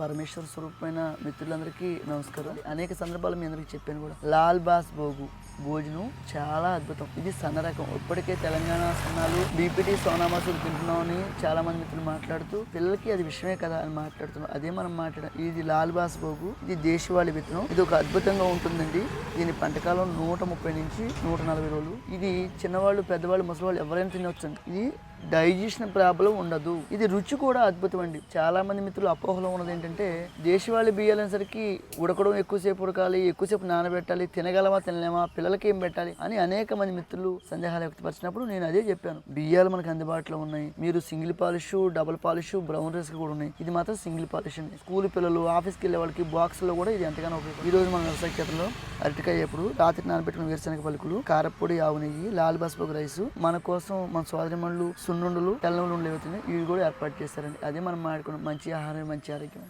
పరమేశ్వర స్వరూపమైన మిత్రులందరికీ నమస్కారం. అనేక సందర్భాలు మీ అందరికీ చెప్పాను కూడా. లాల్ బాస్ భోగు భోజనం చాలా అద్భుతం. ఇది సన్న రకం. ఇప్పటికే తెలంగాణ సన్నాలు బీపీటీ సోనామసూలు తింటున్నామని చాలా మంది మిత్రులు మాట్లాడుతూ పిల్లలకి అది విషయమే కదా అని మాట్లాడుతున్నాం. అదే మనం మాట్లాడాం. ఇది లాల్ బాస్ భోగు, ఇది దేశవాళీ విత్తనం. ఇది ఒక అద్భుతంగా ఉంటుందండి. దీని పంటకాలం 130 నుంచి 140 రోజులు. ఇది చిన్నవాళ్ళు, పెద్దవాళ్ళు, ముసలివాళ్ళు ఎవరైనా తినొచ్చండి. ఇది డైజెషన్ ప్రాబ్లం ఉండదు. ఇది రుచి కూడా అద్భుతం అండి. చాలా మంది మిత్రులు అపోహలో ఉన్నది ఏంటంటే దేశవాళీ బియ్యాలనేసరికి ఉడకడం ఎక్కువసేపు ఉడకాలి, ఎక్కువసేపు నానబెట్టాలి, తినగలమా తినలేమా, పిల్లలకి ఏం పెట్టాలి అని అనేక మంది మిత్రులు సందేహాలు వ్యక్తపరిచినప్పుడు నేను అదే చెప్పాను. బియ్యాలు మనకు అందుబాటులో ఉన్నాయి. మీరు single polish, double polish, brown rice కూడా ఉన్నాయి. ఇది మాత్రం సింగిల్ పాలిష్ అండి. స్కూల్ పిల్లలు, ఆఫీస్కి వెళ్ళే వాళ్ళకి బాక్స్ లో కూడా ఇది ఎంతగానో ఉపయోగం. ఈ రోజు మన వ్యవసాయ క్షేత్రంలో అరటికాయ ఎప్పుడు రాత్రి నానబెట్టుకున్న వేరుశనగ పలుకులు, కారపొడి, ఆవు నెయ్యి, లాల్ బాస్పోగ్ రైస్ మన కోసం మన సోదరిమణులు సున్నుండలు, తెల్లనుండలు ఏవైతున్నాయి ఇవి కూడా ఏర్పాటు చేస్తారండి. అదే మనం మాట్లాడుకున్నాం. మంచి ఆహారం, మంచి ఆరోగ్యం.